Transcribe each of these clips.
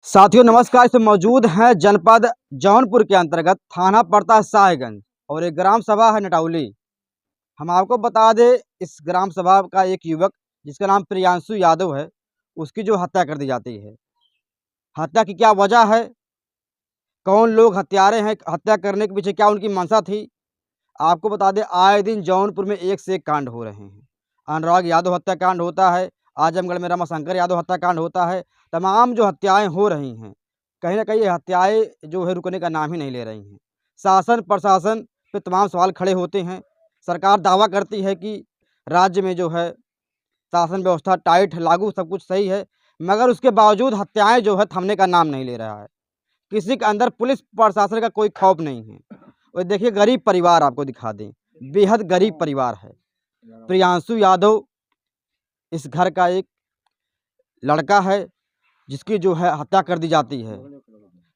साथियों नमस्कार। इस मौजूद हैं जनपद जौनपुर के अंतर्गत, थाना पड़ता है साहेबगंज और एक ग्राम सभा है नटौली। हम आपको बता दें, इस ग्राम सभा का एक युवक जिसका नाम प्रियांशु यादव है, उसकी जो हत्या कर दी जाती है। हत्या की क्या वजह है, कौन लोग हत्यारे हैं, हत्या करने के पीछे क्या उनकी मंशा थी, आपको बता दें आए दिन जौनपुर में एक से एक कांड हो रहे हैं। अनुराग यादव हत्याकांड होता है, आजमगढ़ में रमाशंकर यादव हत्याकांड होता है। तमाम जो हत्याएं हो रही हैं, कहीं ना कहीं ये हत्याएं जो है रुकने का नाम ही नहीं ले रही हैं। शासन प्रशासन पे तमाम सवाल खड़े होते हैं। सरकार दावा करती है कि राज्य में जो है शासन व्यवस्था टाइट है, लागू सब कुछ सही है, मगर उसके बावजूद हत्याएं जो है थमने का नाम नहीं ले रहा है। किसी के अंदर पुलिस प्रशासन का कोई खौफ नहीं है। और देखिए गरीब परिवार, आपको दिखा दें, बेहद गरीब परिवार है। प्रियांशु यादव इस घर का एक लड़का है जिसकी जो है हत्या कर दी जाती है।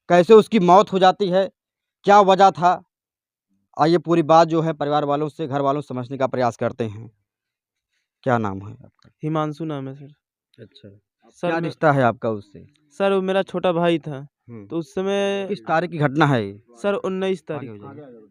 कैसे उसकी मौत हो जाती है, क्या वजह था, आइए पूरी बात जो है परिवार वालों से, घर वालों से समझने का प्रयास करते हैं। क्या नाम है आपका? हिमांशु नाम है सर। अच्छा, सर क्या रिश्ता है आपका उससे? सर वो मेरा छोटा भाई था। तो उस समय किस तारीख की घटना है ये? सर 19 आगे तारीख हो जाइए।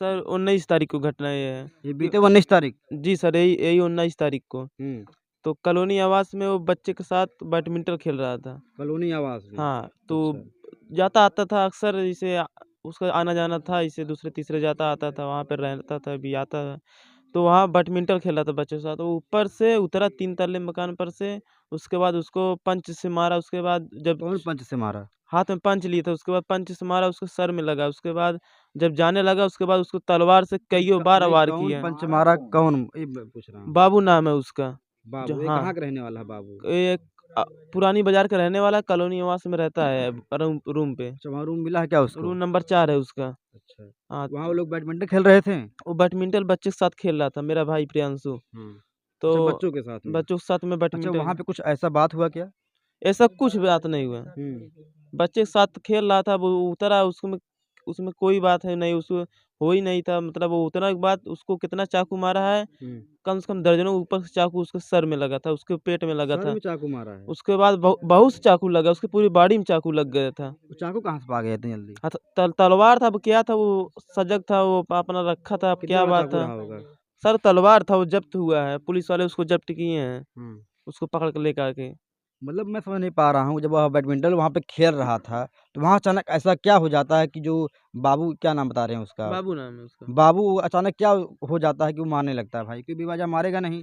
सर 19 तारीख को घटना ये है। ये बीते 19 तारीख। जी सर, यही यही 19 तारीख को। हम्म। तो कॉलोनी आवास में वो बच्चे के साथ बैडमिंटन खेल रहा था। कॉलोनी आवास में। हाँ, तो अच्छा। जाता आता था अक्सर, इसे उसका आना जाना था, इसे दूसरे तीसरे जाता आता था, वहाँ पे रहता था, भी आता था। तो वहाँ बैडमिंटन खेल रहा था बच्चों के साथ। वो ऊपर से उतरा 3 तल्ले मकान पर से। उसके बाद उसको पंच से मारा। उसके बाद जब कौन पंच से मारा? हाथ में पंच लिए थे, उसके बाद पंच से मारा, उसके सर में लगा। उसके बाद जब जाने लगा, उसके बाद उसको तलवार से कईयों बार नहीं, वार कौन किए। पंच मारा, कौन, ये मैं पूछ रहा हूँ। बाबू नाम है उसका। जो बाबू, ये हाँ, कहाँ का रहने वाला है बाबू? एक पुरानी बाजार का रहने वाला, कॉलोनी आवास में रहता है, रूम पे। अच्छा, वहाँ रूम मिला है क्या उसको? रूम नंबर 4 है उसका। अच्छा। हाँ, वहाँ वो लोग बैडमिंटन खेल रहे थे? वो बैडमिंटन बच्चे के साथ खेल रहा था, मेरा भाई प्रियांशु। तो अच्छा, बच्चों के साथ में। बच्चों के साथ में अच्छा, वहाँ बैडमिंटन, पे कुछ ऐसा बात हुआ क्या? ऐसा कुछ बात नहीं हुआ। बच्चे के साथ खेल रहा था, वो उतरा, उसमें उसमें कोई बात है नहीं, उसको हो ही नहीं था। मतलब वो उतरने के बाद उसको कितना चाकू मारा है, कम से कम दर्जनों ऊपर से चाकू उसके सर में लगा था, उसके पेट में लगा सर था। में चाकू मारा है? उसके बाद बहुत से चाकू लगा, उसकी पूरी बॉडी में चाकू लग गया था। वो चाकू कहाँ से पा गए इतनी जल्दी? तलवार था, अब क्या था, वो सजग था, वो अपना रखा था, अब कितना क्या बड़ा बात चाकू था। रहा होगा? सर तलवार था, वो जब्त हुआ है, पुलिस वाले उसको जब्त किए हैं, हम्म। उसको पकड़ के लेकर के। मतलब मैं समझ नहीं पा रहा हूँ, जब वह बैडमिंटन वहाँ पे खेल रहा था तो वहाँ अचानक ऐसा क्या हो जाता है कि जो बाबू, क्या नाम बता रहे हैं उसका? बाबू नाम है उसका। बाबू अचानक क्या हो जाता है कि वो मारने लगता है? भाई, कोई बेवजह मारेगा नहीं।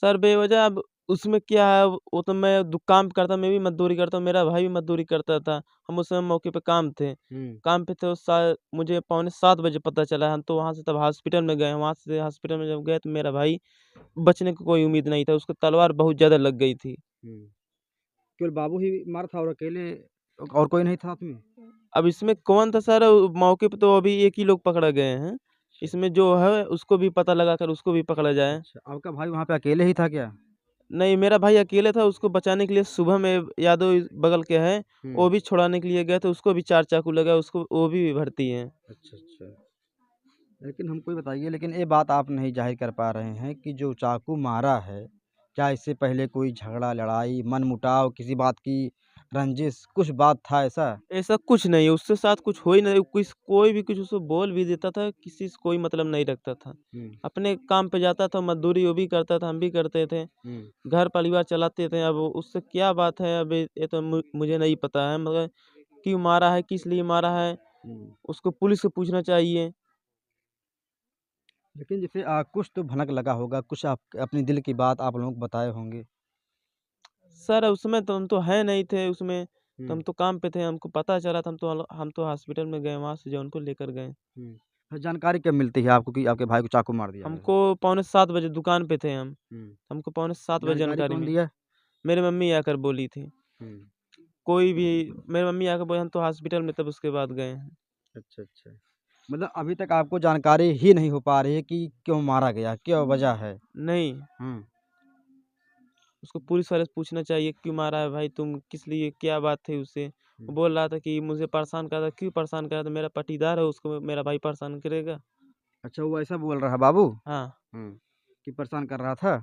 सर बेवजह, अब उसमें क्या है, वो तो मैं काम करता, मैं भी मजदूरी करता हूँ, मेरा भाई भी मजदूरी करता था। हम उस समय मौके पे काम थे, काम पे थे। उस मुझे पौने 7 बजे पता चला। हम तो वहाँ से तब हॉस्पिटल में गए। वहाँ से हॉस्पिटल में जब गए तो मेरा भाई बचने की कोई उम्मीद नहीं था, उसको तलवार बहुत ज़्यादा लग गई थी। केवल बाबू ही मारा था और अकेले, और कोई नहीं था साथ में? अब इसमें कौन था सर, मौके पे तो अभी एक ही लोग पकड़ा गए हैं। इसमें जो है उसको भी पता लगा कर उसको भी पकड़ा जाए। अच्छा, आपका भाई वहाँ पे अकेले ही था क्या? नहीं, मेरा भाई अकेले था। उसको बचाने के लिए सुबह में यादव बगल के हैं, वो भी छुड़ाने के लिए गए थे, उसको भी 4 चाकू लगा, उसको वो भी भर्ती है। अच्छा, अच्छा। लेकिन हमको ये बताइए, लेकिन ये बात आप नहीं ज़ाहिर कर पा रहे हैं कि जो चाकू मारा है, क्या इससे पहले कोई झगड़ा, लड़ाई, मनमुटाव, किसी बात की रंजिश, कुछ बात था ऐसा? ऐसा कुछ नहीं है, उसके साथ कुछ हो ही नहीं। कोई भी कुछ उसको बोल भी देता था, किसी से कोई मतलब नहीं रखता था। हुँ, अपने काम पे जाता था, मजदूरी वो भी करता था, हम भी करते थे, हुँ। घर परिवार चलाते थे। अब उससे क्या बात है, अब ये तो मुझे नहीं पता है, मगर क्यों मारा है, किस लिए मारा है, हुँ। उसको पुलिस से पूछना चाहिए। लेकिन जैसे कुछ तो भनक लगा होगा, कुछ आप अपने दिल की बात आप लोगों को बताए होंगे? सर उसमें तो हम तो है नहीं थे उसमें, तो हम हुँ, तो काम पे थे, हमको पता चला था, हम तो हॉस्पिटल में गए, वहाँ से जौनपुर लेकर गए। हुँ। तो जानकारी कब मिलती है आपको कि आपके भाई को चाकू मार दिया गया है? हमको पौने 7 बजे दुकान पे थे हम, हुँ। हमको पौने 7 बजे जानकारी जानकारी कौन मिली। दिया? मेरी मम्मी आकर बोली थी। हुँ। कोई भी, मेरी मम्मी आकर बोली, हम तो हॉस्पिटल में तब उसके बाद गए हैं। अच्छा, अच्छा। मतलब अभी तक आपको जानकारी ही नहीं हो पा रही है कि क्यों मारा गया? क्या वजह है? नहीं, हुँ। उसको पुलिस वाले से पूछना चाहिए, क्यों मारा है भाई, तुम किस लिए, क्या बात थी उससे। वो हुँ। बोल रहा था कि मुझे परेशान कर रहा था। क्यों परेशान कर रहा था, मेरा पटीदार है, उसको मेरा भाई परेशान करेगा। अच्छा, वो ऐसा बोल रहा है बाबू? हाँ, हुँ। कि परेशान कर रहा था?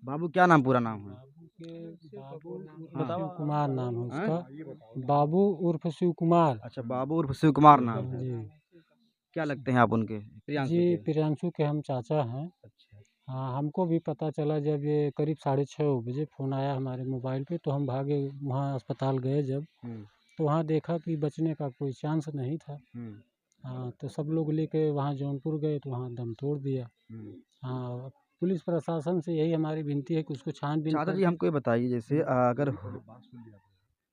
बाबू क्या नाम, पूरा नाम है? हाँ। शिव कुमार नाम है हैं? उसका, बाबू उर्फ शिव कुमार। अच्छा, बाबू उर्फ शिव कुमार नाम है। जी क्या लगते हैं आप उनके? प्रियांशु जी, के? प्रियांशु के हम चाचा हैं। अच्छा। हाँ, हमको भी पता चला जब ये करीब 6:30 बजे फ़ोन आया हमारे मोबाइल पे, तो हम भागे वहाँ अस्पताल गए जब, हुँ, तो वहाँ देखा कि बचने का कोई चांस नहीं था। हुँ, हाँ, तो सब लोग लेके वहाँ जौनपुर गए तो वहाँ दम तोड़ दिया। हुँ। हाँ, पुलिस प्रशासन से यही हमारी विनती है कि उसको छानबीन चाचा जी करके हमको ये बताइए जैसे अगर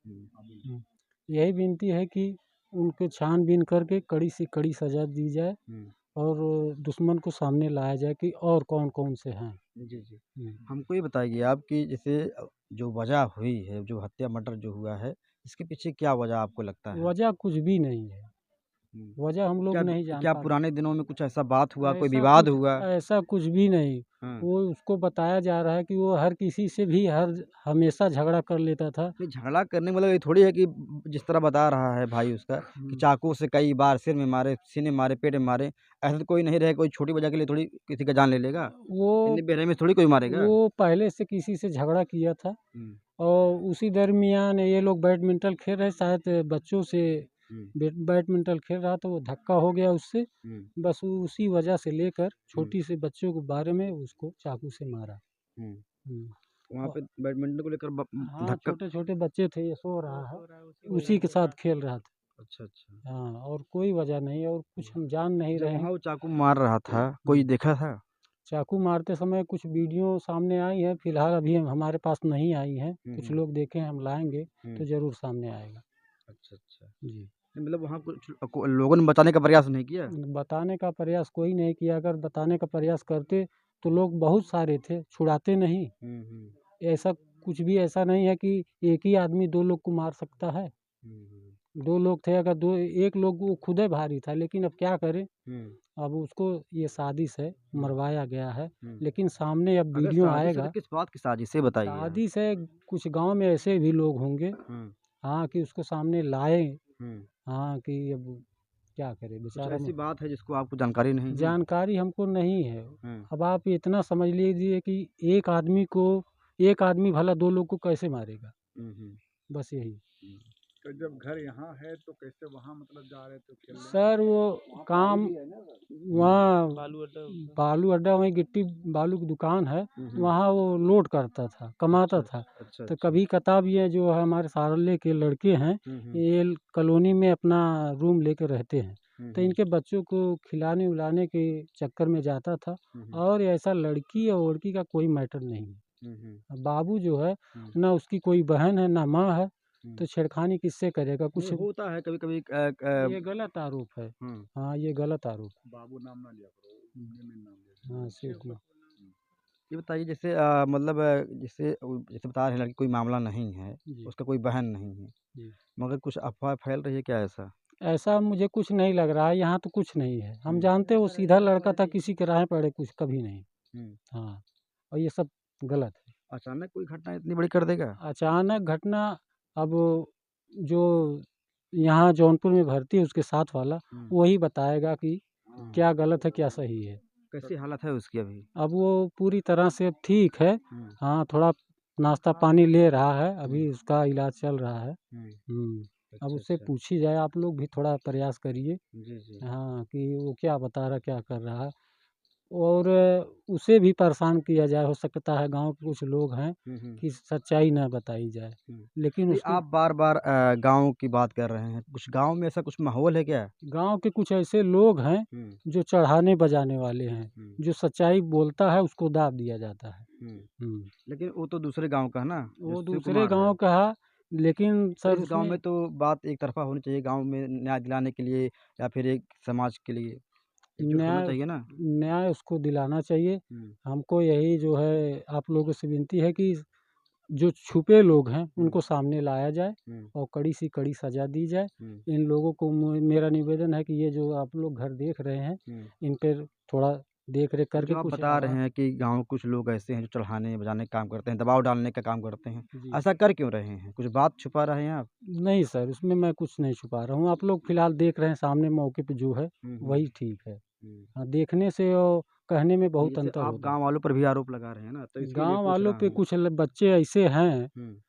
हुँ, यही विनती है कि उनको छानबीन करके कड़ी से कड़ी सज़ा दी जाए हुँ, और दुश्मन को सामने लाया जाए कि और कौन-कौन से हैं। जी, जी। हुँ। हमको ये बताइए आप कि जैसे जो वजह हुई है, जो हत्या मर्डर जो हुआ है, इसके पीछे क्या वजह आपको लगता है? वजह कुछ भी नहीं है, हुँ। वजह हम लोग क्या नहीं जान क्या पाते। पुराने दिनों में कुछ ऐसा बात हुआ, कोई ऐसा विवाद कुछ हुआ? ऐसा कुछ भी नहीं। हाँ। वो उसको बताया जा रहा है कि वो हर किसी से भी हमेशा झगड़ा कर लेता था। नहीं, झगड़ा करने का मतलब ये थोड़ी है कि जिस तरह बता रहा है भाई उसका कि चाकू से कई बार सिर में मारे, सीने में मारे, पेट में मारे। ऐसा तो कोई नहीं रहेगा, कोई छोटी वजह के लिए थोड़ी किसी का जान ले लेगा। वो इतनी बेरहमी से थोड़ी कोई मारेगा। वो पहले से किसी से झगड़ा किया था हुँ, और उसी दरमियान ये लोग बैडमिंटन खेल रहे, शायद बच्चों से हुँ, बैडमिंटन खेल रहा, तो वो धक्का हो गया उससे। हुँ, बस उसी वजह से लेकर हुँ, छोटी से बच्चों के बारे में उसको चाकू से मारा। हुँ। हुँ। वहाँ औ पे बैडमिंटन को लेकर हाँ, धक्का। छोटे-छोटे बच्चे थे, ये सो रहा है, उसी के साथ खेल रहा था। अच्छा, अच्छा। हाँ, और कोई वजह नहीं और कुछ हम जान नहीं जब रहे हैं। वहाँ वो चाकू मार रहा था, कोई हुँ। देखा था? चाकू मारते समय कुछ वीडियो सामने आई है, फिलहाल अभी हमारे पास नहीं आई हैं। हुँ, कुछ हुँ, लोग देखे हैं, हम लाएँगे हुँ। तो ज़रूर सामने आएगा। अच्छा, अच्छा। जी। नहीं मतलब वहाँ कुछ लोगों ने बचाने का प्रयास नहीं किया? बताने का प्रयास कोई नहीं किया, अगर बताने का प्रयास करते तो लोग बहुत सारे थे, छुड़ाते नहीं। हुँ, हुँ, ऐसा कुछ भी ऐसा नहीं है कि एक ही आदमी 2 लोग को मार सकता है। हुँ, हुँ, 2 लोग थे, अगर 2 एक लोग वो खुद ही भारी था, लेकिन अब क्या करें? हुँ, अब उसको ये साजिश है, हुँ, मरवाया गया है, हुँ। लेकिन सामने अब अगर वीडियो साजिश है तो आएगा। किस बात की साजिश है बताइए आप? साजिश है, कुछ गाँव में ऐसे भी लोग होंगे, हुँ, हाँ, कि उसको सामने लाएँ, हुँ। हाँ, कि अब क्या करें कुछ बेचारा ऐसी बात है जिसको आपको जानकारी नहीं है? जानकारी हमको नहीं है। हुँ, अब आप इतना समझ लीजिए कि एक आदमी भला 2 लोग को कैसे मारेगा? हुँ, हुँ, बस यही। हुँ। तो जब घर यहाँ है तो कैसे वहाँ मतलब जा रहे थे खेलने? सर वो काम वहाँ बालू अड्डा बालू अड्डा, वहीं गिट्टी बालू की दुकान है, हुँ, हुँ। वहाँ वो लोड करता था, कमाता अच्छा, था। अच्छा, तो अच्छा। कभी कताब ये जो है हमारे सारले के लड़के हैं, हुँ, हुँ, ये कॉलोनी में अपना रूम लेके रहते हैं। हुँ, तो हुँ, इनके बच्चों को खिलाने-उलाने के चक्कर में जाता था हुँ, हुँ, और ऐसा लड़की और लड़की का कोई मैटर नहीं है। हुँ, हुँ, अब बाबू जो है, हुँ, ना उसकी कोई बहन है, ना माँ है, हुँ। तो छेड़खानी किससे करेगा? नहीं कुछ होता है कभी-कभी ये गलत आरोप है। हुँ, हाँ, ये गलत आरोप है। बाबू नाम ना लिया करो, जमीन नाम लिया करो। हाँ, शिव कुमार। ये बताइए जैसे मतलब जैसे जैसे बता रहे हैं लड़की कोई मामला नहीं है, जी, उसका कोई बहन नहीं है, जी। मगर कुछ अफ़वाह फैल रही है क्या ऐसा? ऐसा मुझे कुछ नहीं लग रहा है, यहाँ तो कुछ नहीं है। हम हुँ, जानते हैं वो सीधा लड़का था, किसी के राह पड़े कुछ कभी नहीं। हुँ। हाँ, और ये सब गलत है। अचानक कोई घटना इतनी बड़ी कर देगा? अचानक घटना, अब जो यहाँ जौनपुर में भर्ती है उसके साथ वाला, हुँ, वही बताएगा कि हुँ। क्या गलत है, क्या सही है। कैसी हालत है उसकी अभी? अब वो पूरी तरह से अब ठीक है। हुँ, हाँ, थोड़ा नाश्ता पानी ले रहा है, हुँ, अभी उसका इलाज चल रहा है। हुँ। अब अच्छा, उससे अच्छा। पूछी जाए, आप लोग भी थोड़ा प्रयास करिए। जी, जी। हाँ, कि वो क्या बता रहा, क्या कर रहा है और उसे भी परेशान किया जाए, हो सकता है गाँव के कुछ लोग हैं हुँ, हुँ, कि सच्चाई ना बताई जाए, हुँ। लेकिन नहीं उसको आप बार-बार गाँव की बात कर रहे हैं, कुछ गाँव में ऐसा कुछ माहौल है क्या? गाँव के कुछ ऐसे लोग हैं हुँ, जो चढ़ाने बजाने वाले हैं, हुँ, जो सच्चाई बोलता है उसको दाब दिया जाता है। हुँ। हुँ, लेकिन वो तो दूसरे गाँव का है ना, जो वो शिव दूसरे कुमार है। गाँव का है, लेकिन तो सर इस गाँव उसमें में तो बात एक तरफ़ा होनी चाहिए, गाँव में न्याय दिलाने के लिए या फिर एक समाज के लिए एकजुट होना न्याय चाहिए ना? न्याय उसको दिलाना चाहिए। हुँ, हमको यही जो है आप लोगों से विनती है कि जो छुपे लोग हैं हुँ, उनको सामने लाया जाए हुँ, और कड़ी से कड़ी सज़ा दी जाए। हुँ, इन लोगों को मेरा निवेदन है कि ये जो आप लोग घर देख रहे हैं, हुँ। इन पर थोड़ा देख रेख अब करके जो आप कुछ बता रहे आवाज़। हैं कि गाँव में कुछ लोग ऐसे हैं जो चढ़ाने-बजाने का काम करते हैं, दबाव डालने का काम करते हैं, जी। ऐसा कर क्यों रहे हैं? कुछ बात छुपा रहे हैं आप? नहीं सर, उसमें मैं कुछ नहीं छुपा रहा हूँ। आप लोग फ़िलहाल देख रहे हैं सामने मौके पे जो है, हुँ, हुँ, वही ठीक है। हुँ, हाँ, देखने से और कहने में बहुत जैसे अंतर आप होता है। गाँव वालों पर भी आरोप लगा रहे हैं ना, तो इसके लिए गाँव पूछ वालों रहा पे हूँ। कुछ बच्चे ऐसे हैं हुँ,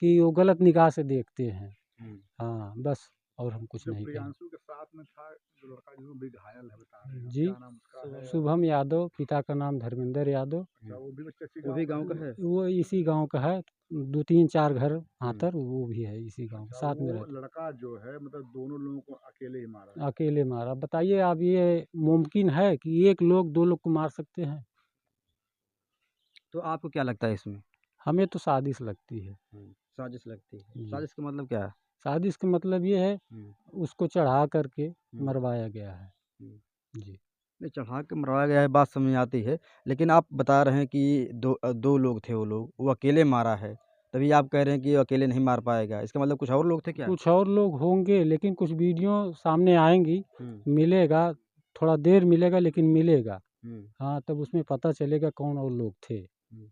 कि वो गलत निगाह से देखते हैं। हुँ। हाँ, बस और हम कुछ जो नहीं कहेंगे। प्रियांशु के साथ में था, जो लड़का जिसमें भी घायल है बता रहे हैं, जी, क्या नाम उसका है? शुभम यादव, पिता का नाम धर्मेंद्र यादव। अच्छा, वो भी बच्चा इसी वो भी गाँव का का है? वो इसी गाँव का है, 2-3-4 घर हुँ। आतर वो भी है इसी गाँव के अच्छा, साथ में वो रहते। लड़का जो है मतलब दोनों लोगों को अकेले ही मारा है। अकेले मारा। बताइए आप ये मुमकिन है कि एक लोग 2 लोग को मार सकते हैं? तो आपको क्या लगता है इसमें? हमें तो साजिश लगती है। साजिश लगती है। जी। साजिश का मतलब क्या है? साजिश का मतलब ये है हुँ, उसको चढ़ा करके हुँ, मरवाया गया है। हुँ। जी। नहीं, चढ़ा के मरवाया गया है, बात समझ में आती है, लेकिन आप बता रहे हैं कि 2 लोग थे वो लोग, वो अकेले मारा है, तभी आप कह रहे हैं कि वो अकेले नहीं मार पाएगा, इसका मतलब कुछ और लोग थे क्या? कुछ और लोग होंगे लेकिन कुछ वीडियो सामने आएँगी, हुँ, मिलेगा, थोड़ा देर मिलेगा लेकिन मिलेगा। हुँ, हाँ, तब उसमें पता चलेगा कौन और लोग थे। हुँ।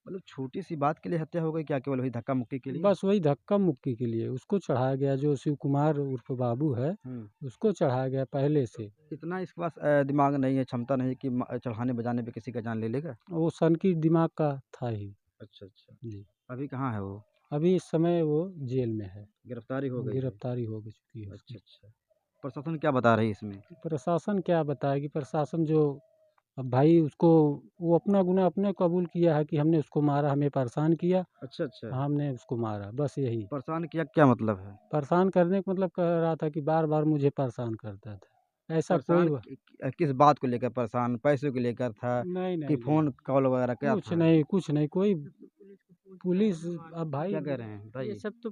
मतलब छोटी-सी बात के लिए हत्या हो गई क्या, केवल वही धक्का-मुक्की के लिए? बस वही धक्का-मुक्की के लिए उसको चढ़ाया गया, जो शिव कुमार उर्फ बाबू है, हुँ। उसको चढ़ाया गया पहले से। इतना इसके पास दिमाग नहीं है, क्षमता नहीं है कि चढ़ाने-बजाने पे किसी का जान ले लेगा? वो सनकी दिमाग का था ही। अच्छा, अच्छा। जी। अभी कहाँ है वो? अभी इस समय वो जेल में है। गिरफ्तारी हो गई है? गिरफ्तारी हो चुकी है अच्छा, उसकी। अच्छा। प्रशासन क्या बता रही है इसमें? प्रशासन क्या बताएगी, प्रशासन जो अब भाई उसको वो अपना गुनाह अपने कबूल किया है कि हमने उसको मारा, हमें परेशान किया, अच्छा, अच्छा। हमने उसको मारा, बस यही। परेशान किया क्या मतलब है? परेशान करने का मतलब कह रहा था कि बार-बार मुझे परेशान करता था। ऐसा कोई परेशान किस बात को लेकर परेशान? पैसों को लेकर था नहीं, कि नहीं, नहीं। फ़ोन कॉल वगैरह क्या कुछ था? नहीं, कुछ नहीं, कोई पुलिस अब भाई क्या कह रहे हैं? ये बताइए। सब तो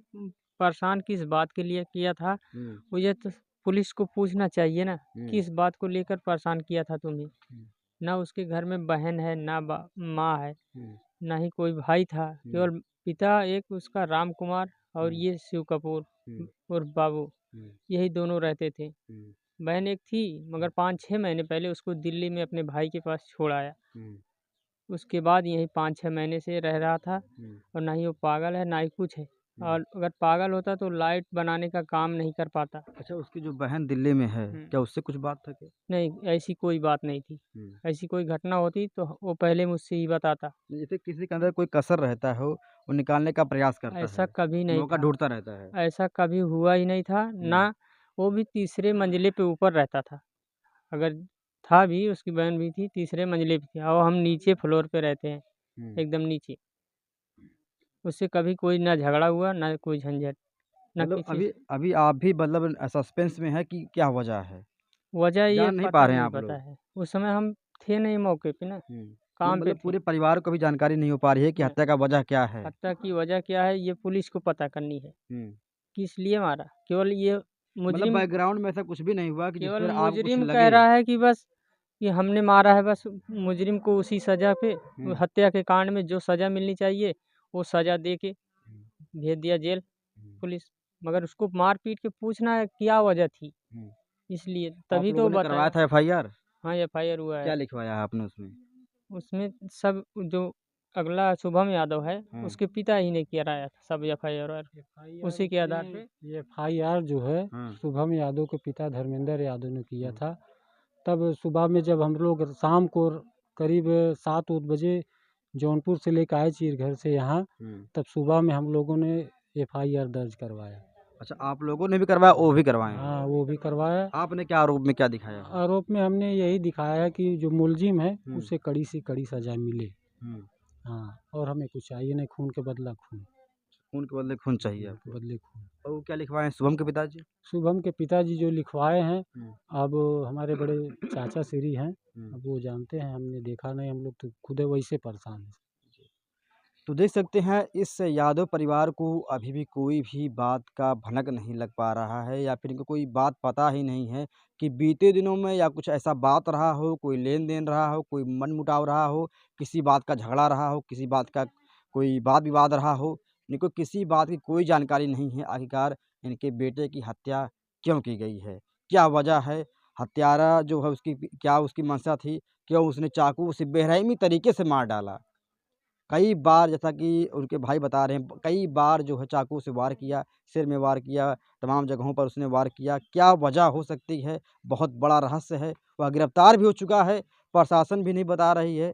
परेशान किस बात के लिए किया था? हुँ, मुझे तो पुलिस को पूछना चाहिए ना, हुँ, किस बात को लेकर परेशान किया था तुम्हें? हुँ, ना उसके घर में बहन है, ना माँ है, हुँ, ना ही कोई भाई था। हुँ, केवल पिता एक उसका राम कुमार और हुँ, ये शिव कपूर हुँ, उर्फ बाबू, हुँ, यही दोनों रहते थे। हुँ, बहन एक थी मगर 5-6 महीने पहले उसको दिल्ली में अपने भाई के पास छोड़ आया। हुँ, उसके बाद यहीं 5-6 महीने से रह रहा था हुँ, और ना ही वो पागल है, ना ही कुछ है। हुँ। और अगर पागल होता तो लाइट बनाने का काम नहीं कर पाता। अच्छा, उसकी जो बहन दिल्ली में है, हुँ। क्या उससे कुछ बात था क्या? नहीं, ऐसी कोई बात नहीं थी। हुँ। ऐसी कोई घटना होती तो वो पहले मुझसे ही बताता। जैसे किसी के अंदर कोई कसर रहता हो, वो निकालने का प्रयास करता ऐसा है, कभी नहीं मौका था। ढूँढता रहता है। ऐसा कभी हुआ ही नहीं था, हुँ, ना वो भी तीसरे मंजिले पे ऊपर रहता था। अगर था भी, उसकी बहन भी थी, तीसरे मंजिले पे थी और हम नीचे फ्लोर पे रहते हैं, हुँ। एकदम नीचे। उससे कभी कोई ना झगड़ा हुआ, ना कोई झंझट, ना मतलब किसी अभी से। अभी आप भी मतलब सस्पेंस में हैं कि क्या वजह है? वजह ये जान नहीं पा पता रहे हैं नहीं आप पता लोग? है। उस समय हम थे नहीं मौके पे ना, हुँ। नहीं काम पे मतलब थे। पूरे परिवार को भी जानकारी नहीं हो पा रही है कि नहीं, हत्या का वजह क्या है? हत्या की वजह क्या है ये पुलिस को पता करनी है। हुँ। किस लिए मारा? केवल ये मतलब मुजरिम बैकग्राउंड में ऐसा कुछ भी नहीं हुआ कि जिस केवल पर आपको कुछ मुजरिम कह लगे? रहा है कि बस कि हमने मारा है, बस मुजरिम को उसी सज़ा पे हुँ, हत्या के कांड में जो सज़ा मिलनी चाहिए वो सज़ा दे के हुँ, भेज दिया जेल हुँ, पुलिस। मगर उसको मार पीट के पूछना है क्या वजह थी, हुँ। इसलिए आप तभी तो लोगों ने करवाया बताया। था एफआईआर? हाँ, एफआईआर हुआ क्या है। लिखवाया है आपने उसमें? उसमें सब जो अगला शुभम यादव है हाँ। उसके पिता ही ने कराया था सब एफआईआर उसी के आधार पे। ये एफआईआर जो है हाँ। शुभम यादव के पिता धर्मेंद्र यादव ने किया हुँ, था। तब सुबह में जब हम लोग शाम को करीब 7 ओत बजे जौनपुर से लेकर आए चिरघर से यहाँ, हुँ। तब सुबह में हम लोगों ने एफआईआर दर्ज करवाया। अच्छा, आप लोगों ने भी करवाया, वो भी करवाए हैं? हाँ, वो भी करवाया। आपने क्या आरोप में क्या दिखाया है? आरोप में हमने यही दिखाया है कि जो मुलजिम है हुँ, उसे कड़ी से कड़ी सज़ा मिले। हुँ। हाँ, और हमें कुछ चाहिए नहीं, खून के बदला खून। खून के बदले खून चाहिए खून के आपको। बदले खून। और वो क्या लिखवाए हैं शुभम के पिताजी? शुभम के पिताजी जो लिखवाए हैं, हुँ, अब हमारे बड़े चाचा श्री हैं, हुँ। अब वो जानते हैं, हमने देखा नहीं, हम लोग तो खुद वैसे परेशान हैं। तो देख सकते हैं इस यादव परिवार को अभी भी कोई भी बात का भनक नहीं लग पा रहा है या फिर इनको कोई बात पता ही नहीं है कि बीते दिनों में या कुछ ऐसा बात रहा हो, कोई लेन-देन रहा हो, कोई मनमुटाव रहा हो, किसी बात का झगड़ा रहा हो, किसी बात का कोई वाद-विवाद रहा हो। इनको किसी बात की कोई जानकारी नहीं है आखिरकार इनके बेटे की हत्या क्यों की गई है? क्या वजह है? हत्यारा जो है उसकी क्या उसकी मंशा थी? क्यों उसने चाकू से बेरहमी तरीके से मार डाला? कई बार जैसा कि उनके भाई बता रहे हैं, कई बार जो है चाकू से वार किया, सिर में वार किया, तमाम जगहों पर उसने वार किया। क्या वजह हो सकती है? बहुत बड़ा रहस्य है। वह गिरफ्तार भी हो चुका है, प्रशासन भी नहीं बता रही है।